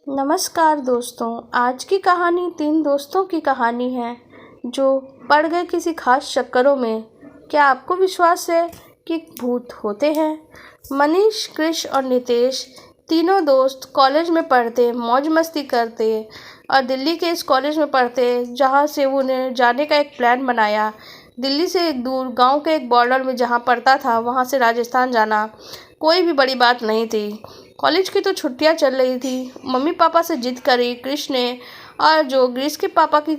नमस्कार दोस्तों। आज की कहानी 3 दोस्तों की कहानी है जो पड़ गए किसी खास चक्करों में। क्या आपको विश्वास है कि भूत होते हैं? मनीष, कृष और नितेश तीनों दोस्त कॉलेज में पढ़ते, मौज मस्ती करते और दिल्ली के इस कॉलेज में पढ़ते जहाँ से उन्हें जाने का एक प्लान बनाया। दिल्ली से एक दूर गांव के एक बॉर्डर में जहाँ पड़ता था वहाँ से राजस्थान जाना कोई भी बड़ी बात नहीं थी। कॉलेज की तो छुट्टियां चल रही थी। मम्मी पापा से जिद करी कृष ने, और जो कृष के पापा की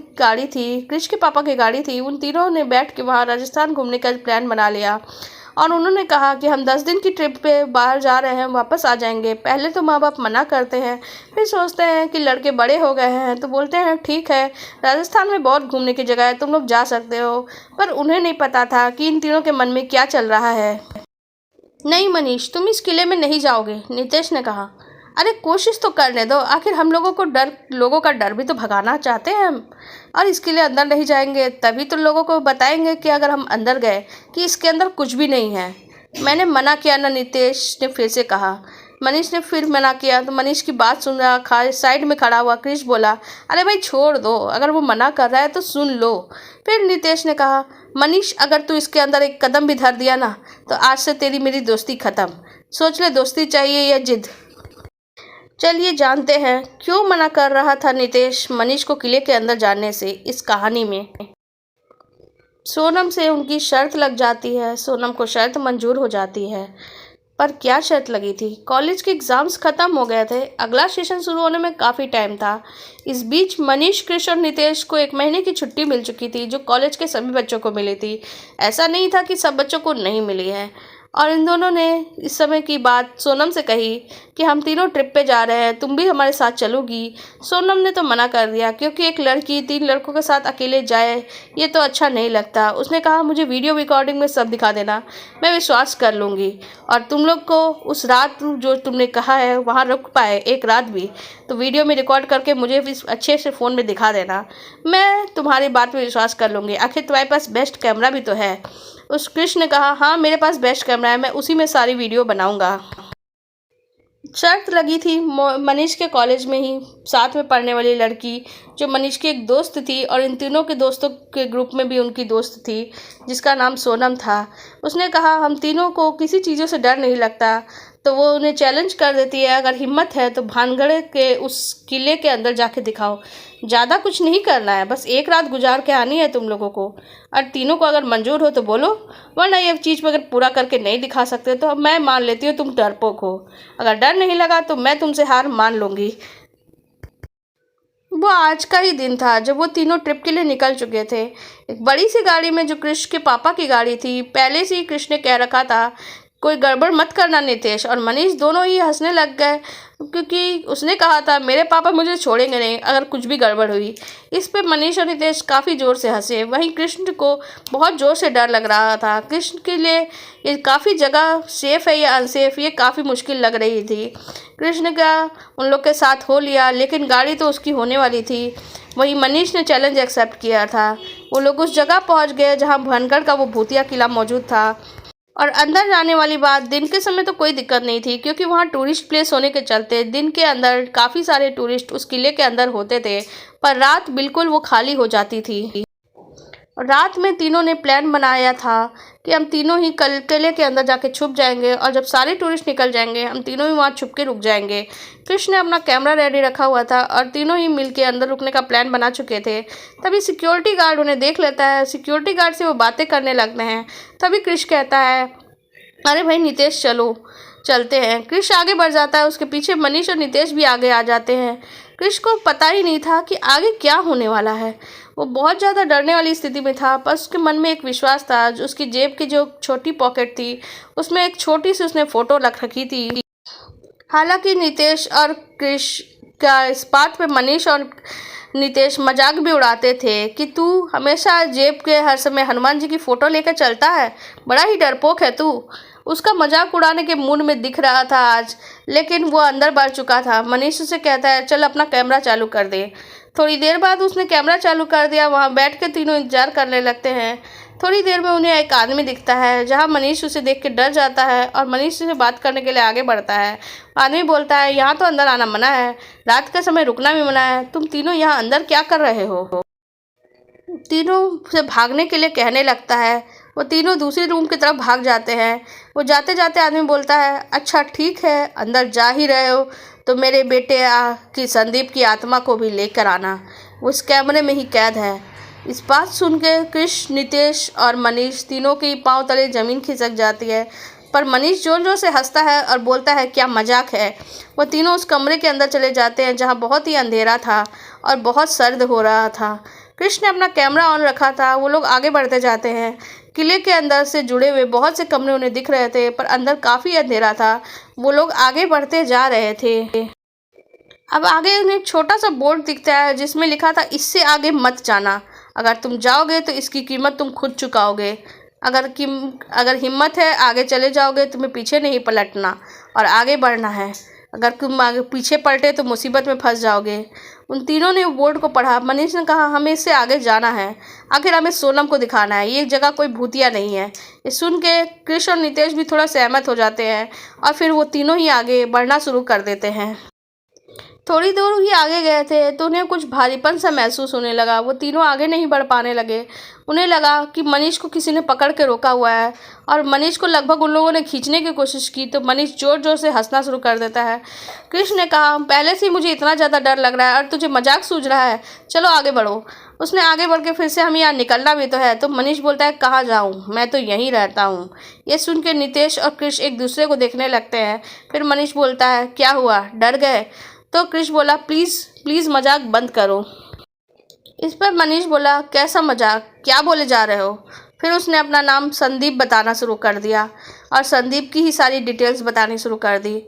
गाड़ी थी उन तीनों ने बैठ के वहाँ राजस्थान घूमने का प्लान बना लिया। और उन्होंने कहा कि हम 10 दिन की ट्रिप पे बाहर जा रहे हैं, वापस आ जाएंगे। पहले तो माँ बाप मना करते हैं, फिर सोचते हैं कि लड़के बड़े हो गए हैं तो बोलते हैं ठीक है, राजस्थान में बहुत घूमने की जगह है, तुम लोग जा सकते हो। पर उन्हें नहीं पता था कि इन तीनों के मन में क्या चल रहा है। नहीं मनीष, तुम इस किले में नहीं जाओगे, नितेश ने कहा। अरे कोशिश तो करने दो, आखिर हम लोगों का डर भी तो भगाना चाहते हैं हम। और इसके लिए अंदर नहीं जाएंगे तभी तो लोगों को बताएंगे कि अगर हम अंदर गए कि इसके अंदर कुछ भी नहीं है। मैंने मना किया ना, नितेश ने फिर से कहा। मनीष ने फिर मना किया तो मनीष की बात सुन रहा साइड में खड़ा हुआ कृष बोला, अरे भाई छोड़ दो, अगर वो मना कर रहा है तो सुन लो। फिर नितेश ने कहा, मनीष अगर तू इसके अंदर एक कदम भी धर दिया ना तो आज से तेरी मेरी दोस्ती खत्म। सोच ले, दोस्ती चाहिए या जिद। चलिए जानते हैं क्यों मना कर रहा था नितेश मनीष को किले के अंदर जाने से। इस कहानी में सोनम से उनकी शर्त लग जाती है। सोनम को शर्त मंजूर हो जाती है। पर क्या शर्त लगी थी? कॉलेज के एग्ज़ाम्स ख़त्म हो गए थे, अगला सेशन शुरू होने में काफ़ी टाइम था। इस बीच मनीष, कृष और नितेश को 1 महीने की छुट्टी मिल चुकी थी जो कॉलेज के सभी बच्चों को मिली थी। ऐसा नहीं था कि सब बच्चों को नहीं मिली है। और इन दोनों ने इस समय की बात सोनम से कही कि हम तीनों ट्रिप पे जा रहे हैं, तुम भी हमारे साथ चलोगी? सोनम ने तो मना कर दिया क्योंकि एक लड़की 3 लड़कों के साथ अकेले जाए ये तो अच्छा नहीं लगता। उसने कहा मुझे वीडियो रिकॉर्डिंग में सब दिखा देना, मैं विश्वास कर लूँगी। और तुम लोग को उस रात जो तुमने कहा है वहाँ रुक पाए एक रात भी, तो वीडियो में रिकॉर्ड करके मुझे भी अच्छे से फ़ोन में दिखा देना, मैं तुम्हारी बात पे विश्वास कर लूँगी। आखिर तुम्हारे पास बेस्ट कैमरा भी तो है। उस कृष्ण ने कहा, हाँ मेरे पास बेस्ट कैमरा है, मैं उसी में सारी वीडियो बनाऊंगा। शर्त लगी थी मनीष के कॉलेज में ही साथ में पढ़ने वाली लड़की जो मनीष की एक दोस्त थी और इन तीनों के दोस्तों के ग्रुप में भी उनकी दोस्त थी जिसका नाम सोनम था। उसने कहा हम तीनों को किसी चीज़ों से डर नहीं लगता, तो वो उन्हें चैलेंज कर देती है, अगर हिम्मत है तो भानगढ़ के उस किले के अंदर जाके दिखाओ। ज़्यादा कुछ नहीं करना है, बस एक रात गुजार के आनी है तुम लोगों को। और तीनों को अगर मंजूर हो तो बोलो, वरना ये चीज़ अगर पूरा करके नहीं दिखा सकते तो मैं मान लेती हूँ तुम डरपोक हो। अगर डर नहीं लगा तो मैं तुमसे हार मान लूँगी। वो आज का ही दिन था जब वो तीनों ट्रिप के लिए निकल चुके थे। एक बड़ी सी गाड़ी में जो कृष के पापा की गाड़ी थी, पहले से ही कृष ने कह रखा था कोई गड़बड़ मत करना। नितेश और मनीष दोनों ही हंसने लग गए क्योंकि उसने कहा था मेरे पापा मुझे छोड़ेंगे नहीं अगर कुछ भी गड़बड़ हुई। इस पे मनीष और नितेश काफ़ी ज़ोर से हंसे। वहीं कृष्ण को बहुत ज़ोर से डर लग रहा था। कृष्ण के लिए ये काफ़ी जगह सेफ़ है या अनसेफ ये काफ़ी मुश्किल लग रही थी। कृष्ण का उन लोग के साथ हो लिया, लेकिन गाड़ी तो उसकी होने वाली थी। वहीं मनीष ने चैलेंज एक्सेप्ट किया था। वो लोग उस जगह पहुंच गए जहां भानगढ़ का वो भूतिया किला मौजूद था। और अंदर जाने वाली बात, दिन के समय तो कोई दिक्कत नहीं थी क्योंकि वहाँ टूरिस्ट प्लेस होने के चलते दिन के अंदर काफ़ी सारे टूरिस्ट उस किले के अंदर होते थे, पर रात बिल्कुल वो खाली हो जाती थी। रात में तीनों ने प्लान बनाया था कि हम तीनों ही किले के अंदर जाके छुप जाएंगे और जब सारे टूरिस्ट निकल जाएंगे हम तीनों ही वहाँ छुप के रुक जाएंगे। कृष्ण ने अपना कैमरा रेडी रखा हुआ था और तीनों ही मिलके अंदर रुकने का प्लान बना चुके थे। तभी सिक्योरिटी गार्ड उन्हें देख लेता है। सिक्योरिटी गार्ड से वो बातें करने लगते हैं। तभी कृष्ण कहता है, अरे भाई नितेश चलो चलते हैं। कृष आगे बढ़ जाता है, उसके पीछे मनीष और नितेश भी आगे आ जाते हैं। कृष को पता ही नहीं था कि आगे क्या होने वाला है। वो बहुत ज़्यादा डरने वाली स्थिति में था, पर उसके मन में एक विश्वास था। जो उसकी जेब की जो छोटी पॉकेट थी उसमें एक छोटी सी उसने फ़ोटो रख रखी थी। हालांकि नितेश और कृष का इस बात पे मनीष और नितेश मजाक भी उड़ाते थे कि तू हमेशा जेब के हर समय हनुमान जी की फ़ोटो लेकर चलता है, बड़ा ही डरपोक है तू। उसका मजाक उड़ाने के मूड में दिख रहा था आज, लेकिन वो अंदर बढ़ चुका था। मनीष से कहता है चल अपना कैमरा चालू कर दे। थोड़ी देर बाद उसने कैमरा चालू कर दिया। वहाँ बैठ के तीनों इंतजार करने लगते हैं। थोड़ी देर में उन्हें एक आदमी दिखता है, जहाँ मनीष उसे देख के डर जाता है और मनीष से बात करने के लिए आगे बढ़ता है। आदमी बोलता है, यहाँ तो अंदर आना मना है, रात का समय रुकना भी मना है, तुम तीनों यहाँ अंदर क्या कर रहे हो? तीनों से भागने के लिए कहने लगता है। वो तीनों दूसरी रूम की तरफ भाग जाते हैं। वो जाते जाते आदमी बोलता है, अच्छा ठीक है, अंदर जा ही रहे हो तो मेरे बेटे की संदीप की आत्मा को भी लेकर आना, वो इस कैमरे में ही कैद है। इस बात सुन के कृष्ण, नितेश और मनीष तीनों के पांव तले ज़मीन खिसक जाती है। पर मनीष जोर जोर से हंसता है और बोलता है, क्या मजाक है। वो तीनों उस कमरे के अंदर चले जाते हैं, जहाँ बहुत ही अंधेरा था और बहुत सर्द हो रहा था। कृष्ण ने अपना कैमरा ऑन रखा था। वो लोग आगे बढ़ते जाते हैं। किले के अंदर से जुड़े हुए बहुत से कमरे उन्हें दिख रहे थे, पर अंदर काफ़ी अंधेरा था। वो लोग आगे बढ़ते जा रहे थे। अब आगे उन्हें एक छोटा सा बोर्ड दिखता है, जिसमें लिखा था, इससे आगे मत जाना, अगर तुम जाओगे तो इसकी कीमत तुम खुद चुकाओगे। अगर हिम्मत है आगे चले जाओगे, तुम्हें पीछे नहीं पलटना और आगे बढ़ना है। अगर तुम आगे पीछे पलटे तो मुसीबत में फंस जाओगे। उन तीनों ने बोर्ड को पढ़ा। मनीष ने कहा, हमें इससे आगे जाना है, आखिर हमें सोनम को दिखाना है, ये जगह कोई भूतिया नहीं है। ये सुन के कृष्ण और नितेश भी थोड़ा सहमत हो जाते हैं और फिर वो तीनों ही आगे बढ़ना शुरू कर देते हैं। थोड़ी दूर ही आगे गए थे तो उन्हें कुछ भारीपन सा महसूस होने लगा। वो तीनों आगे नहीं बढ़ पाने लगे। उन्हें लगा कि मनीष को किसी ने पकड़ के रोका हुआ है और मनीष को लगभग उन लोगों ने खींचने की कोशिश की तो मनीष जोर जोर से हंसना शुरू कर देता है। कृष्ण ने कहा, पहले से मुझे इतना ज़्यादा डर लग रहा है और तुझे मजाक सूझ रहा है, चलो आगे बढ़ो। उसने आगे बढ़ के फिर से हमें यहाँ निकलना भी तो है। तो मनीष बोलता है, कहाँ जाऊँ, मैं तो यहीं रहता हूँ। ये सुन के नितेश और कृष्ण एक दूसरे को देखने लगते हैं। फिर मनीष बोलता है, क्या हुआ, डर गए? तो कृष्ण बोला, प्लीज़ प्लीज़ मजाक बंद करो। इस पर मनीष बोला, कैसा मजाक, क्या बोले जा रहे हो? फिर उसने अपना नाम संदीप बताना शुरू कर दिया और संदीप की ही सारी डिटेल्स बतानी शुरू कर दी।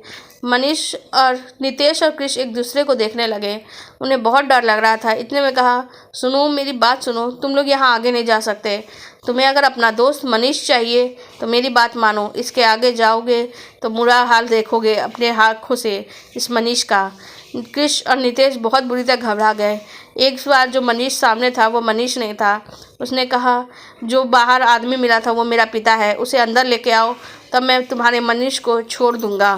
मनीष और नितेश और कृष्ण एक दूसरे को देखने लगे। उन्हें बहुत डर लग रहा था। इतने में कहा, सुनो मेरी बात सुनो, तुम लोग यहाँ आगे नहीं जा सकते। तुम्हें अगर अपना दोस्त मनीष चाहिए तो मेरी बात मानो, इसके आगे जाओगे तो बुरा हाल देखोगे अपने आँखों से इस मनीष का। कृष्ण और नितेश बहुत बुरी तरह घबरा गए। एक बार जो मनीष सामने था वो मनीष नहीं था। उसने कहा, जो बाहर आदमी मिला था वो मेरा पिता है, उसे अंदर लेके आओ, तब मैं तुम्हारे मनीष को छोड़ दूंगा।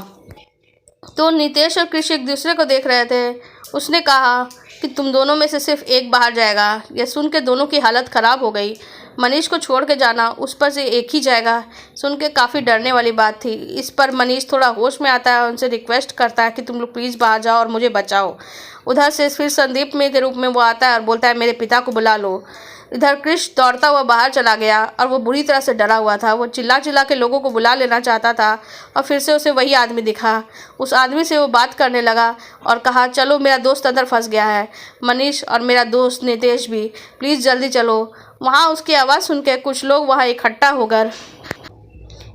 तो नितेश और कृष्ण एक दूसरे को देख रहे थे। उसने कहा कि तुम दोनों में से सिर्फ एक बाहर जाएगा। यह सुन के दोनों की हालत ख़राब हो गई। मनीष को छोड़ के जाना, उस पर से एक ही जाएगा, सुन के काफ़ी डरने वाली बात थी। इस पर मनीष थोड़ा होश में आता है और उनसे रिक्वेस्ट करता है कि तुम लोग प्लीज़ बाहर जाओ और मुझे बचाओ। उधर से फिर संदीप में के रूप में वो आता है और बोलता है, मेरे पिता को बुला लो। इधर कृष्ण दौड़ता हुआ बाहर चला गया और वो बुरी तरह से डरा हुआ था। वो चिल्ला चिल्ला के लोगों को बुला लेना चाहता था और फिर से उसे वही आदमी दिखा। उस आदमी से वो बात करने लगा और कहा, चलो मेरा दोस्त अंदर फंस गया है, मनीष और मेरा दोस्त नितेश भी, प्लीज़ जल्दी चलो। वहाँ उसकी आवाज़ सुन के कुछ लोग वहाँ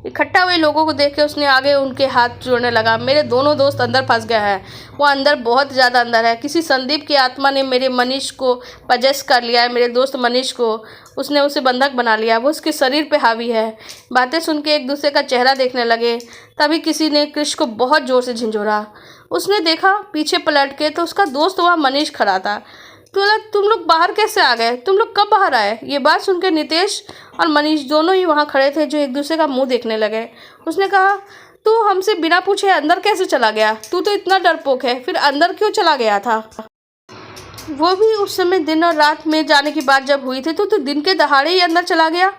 इकट्ठा हुए लोगों को देख के उसने आगे उनके हाथ जोड़ने लगा। मेरे दोनों दोस्त अंदर फंस गए हैं, वो अंदर बहुत ज़्यादा अंदर है। किसी संदीप की आत्मा ने मेरे मनीष को पजेस कर लिया है, मेरे दोस्त मनीष को, उसने उसे बंधक बना लिया, वो उसके शरीर पे हावी है। बातें सुन के एक दूसरे का चेहरा देखने लगे। तभी किसी ने कृष्ण को बहुत ज़ोर से झिंझोरा। उसने देखा पीछे पलट के तो उसका दोस्त वहाँ मनीष खड़ा था। तो बोला, तुम लोग बाहर कैसे आ गए, तुम लोग कब बाहर आए? ये बात सुन के नितेश और मनीष दोनों ही वहाँ खड़े थे, जो एक दूसरे का मुंह देखने लगे। उसने कहा, तू हमसे बिना पूछे अंदर कैसे चला गया? तू तो इतना डरपोक है, फिर अंदर क्यों चला गया था? वो भी उस समय दिन और रात में जाने की बात जब हुई थी तो तू दिन के दहाड़े ही अंदर चला गया,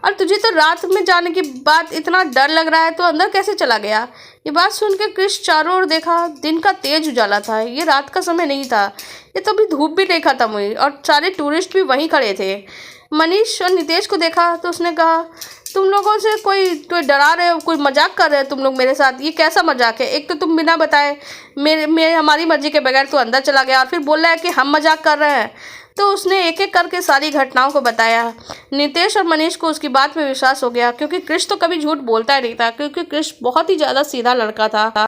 और तुझे तो रात में जाने के बाद इतना डर लग रहा है तो अंदर कैसे चला गया? ये बात सुन के कृष्ण चारों ओर देखा। दिन का तेज उजाला था, ये रात का समय नहीं था। ये तो अभी धूप भी नहीं खत्म हुई और सारे टूरिस्ट भी वहीं खड़े थे। मनीष और नितेश को देखा तो उसने कहा, तुम लोगों से कोई डरा रहे हो, कोई मजाक कर रहे हो तुम लोग मेरे साथ, ये कैसा मजाक है? एक तो तुम बिना बताए मेरे हमारी मर्जी के बगैर तो अंदर चला गया और फिर बोल रहा है कि हम मजाक कर रहे हैं। तो उसने एक एक करके सारी घटनाओं को बताया। नितेश और मनीष को उसकी बात में विश्वास हो गया, क्योंकि कृष्ण तो कभी झूठ बोलता ही नहीं था, क्योंकि कृष्ण बहुत ही ज़्यादा सीधा लड़का था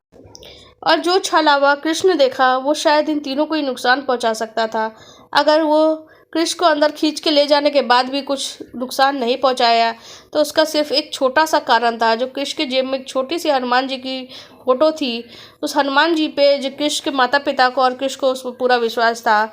और जो छलावा कृष्ण ने देखा वो शायद इन तीनों को ही नुकसान पहुंचा सकता था। अगर वो कृष्ण को अंदर खींच के ले जाने के बाद भी कुछ नुकसान नहीं पहुंचाया तो उसका सिर्फ एक छोटा सा कारण था, जो कृष्ण के जेब में एक छोटी सी हनुमान जी की फ़ोटो थी उस हनुमान जी पे, जो कृष्ण के माता पिता को और कृष्ण को उस पर पूरा विश्वास था।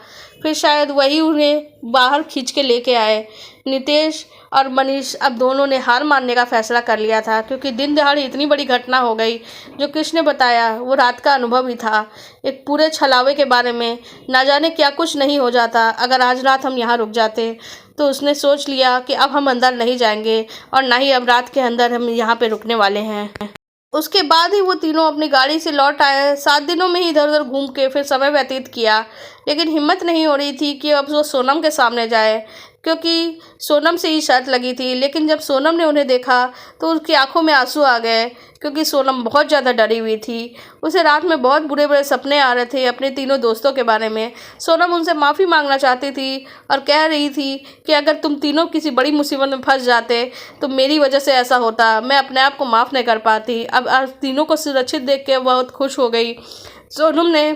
फिर शायद वही उन्हें बाहर खींच के लेके आए। नितेश और मनीष अब दोनों ने हार मानने का फैसला कर लिया था, क्योंकि दिन दहाड़े इतनी बड़ी घटना हो गई। जो कृष्ण ने बताया वो रात का अनुभव ही था, एक पूरे छलावे के बारे में। ना जाने क्या कुछ नहीं हो जाता अगर आज रात हम यहाँ रुक जाते। तो उसने सोच लिया कि अब हम अंदर नहीं जाएंगे और ना ही अब रात के अंदर हम यहाँ पे रुकने वाले हैं। उसके बाद ही वो तीनों अपनी गाड़ी से लौट आए। 7 दिनों में ही इधर उधर घूम के फिर समय व्यतीत किया, लेकिन हिम्मत नहीं हो रही थी कि अब वो सोनम के सामने जाए, क्योंकि सोनम से ही शर्त लगी थी। लेकिन जब सोनम ने उन्हें देखा तो उसकी आंखों में आंसू आ गए, क्योंकि सोनम बहुत ज़्यादा डरी हुई थी। उसे रात में बहुत बुरे बुरे सपने आ रहे थे अपने तीनों दोस्तों के बारे में। सोनम उनसे माफ़ी मांगना चाहती थी और कह रही थी कि अगर तुम तीनों किसी बड़ी मुसीबत में फंस जाते तो मेरी वजह से ऐसा होता, मैं अपने आप को माफ़ नहीं कर पाती। अब तीनों को सुरक्षित देख के बहुत खुश हो गई। सोनम ने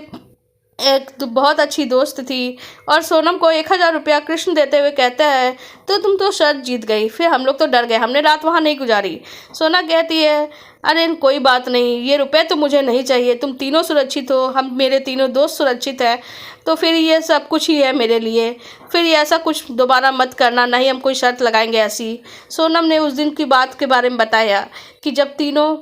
एक तो बहुत अच्छी दोस्त थी और सोनम को 1000 रुपया कृष्ण देते हुए कहता है, तो तुम तो शर्त जीत गई। फिर हम लोग तो डर गए, हमने रात वहाँ नहीं गुजारी। सोना कहती है, अरे कोई बात नहीं, ये रुपए तो मुझे नहीं चाहिए, तुम तीनों सुरक्षित हो, हम मेरे तीनों दोस्त सुरक्षित हैं, तो फिर ये सब कुछ ही है मेरे लिए। फिर ये ऐसा कुछ दोबारा मत करना, ना ही हम कोई शर्त लगाएंगे ऐसी। सोनम ने उस दिन की बात के बारे में बताया कि जब तीनों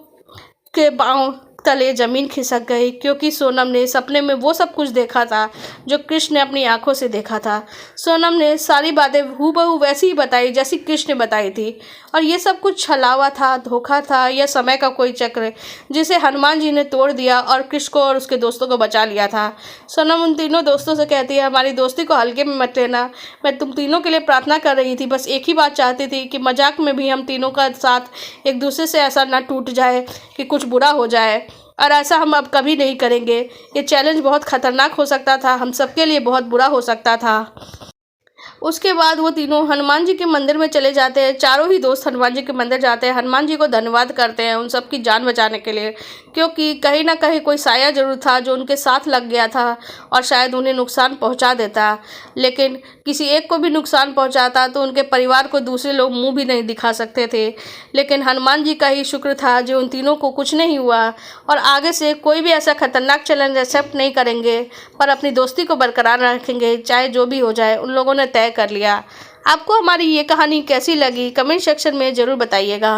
के पाँव तले ज़मीन खिसक गई, क्योंकि सोनम ने सपने में वो सब कुछ देखा था जो कृष्ण ने अपनी आंखों से देखा था। सोनम ने सारी बातें हूबहू वैसी ही बताई जैसी कृष्ण ने बताई थी, और ये सब कुछ छलावा था, धोखा था, या समय का कोई चक्र जिसे हनुमान जी ने तोड़ दिया और कृष्ण को और उसके दोस्तों को बचा लिया था। सोनम उन तीनों दोस्तों से कहती है, हमारी दोस्ती को हल्के में मत लेना, मैं तुम तीनों के लिए प्रार्थना कर रही थी, बस एक ही बात चाहती थी कि मजाक में भी हम तीनों का साथ एक दूसरे से ऐसा ना टूट जाए कि कुछ बुरा हो जाए, और ऐसा हम अब कभी नहीं करेंगे। ये चैलेंज बहुत ख़तरनाक हो सकता था, हम सबके लिए बहुत बुरा हो सकता था। उसके बाद वो तीनों हनुमान जी के मंदिर में चले जाते हैं। चारों ही दोस्त हनुमान जी के मंदिर जाते हैं, हनुमान जी को धन्यवाद करते हैं उन सब की जान बचाने के लिए, क्योंकि कहीं ना कहीं कोई साया जरूर था जो उनके साथ लग गया था और शायद उन्हें नुकसान पहुंचा देता। लेकिन किसी एक को भी नुकसान पहुंचाता तो उनके परिवार को दूसरे लोग मुंह भी नहीं दिखा सकते थे। लेकिन हनुमान जी का ही शुक्र था जो उन तीनों को कुछ नहीं हुआ, और आगे से कोई भी ऐसा खतरनाक चैलेंज एक्सेप्ट नहीं करेंगे, पर अपनी दोस्ती को बरकरार रखेंगे चाहे जो भी हो जाए। उन लोगों ने तय कर लिया। आपको हमारी ये कहानी कैसी लगी कमेंट सेक्शन में ज़रूर बताइएगा।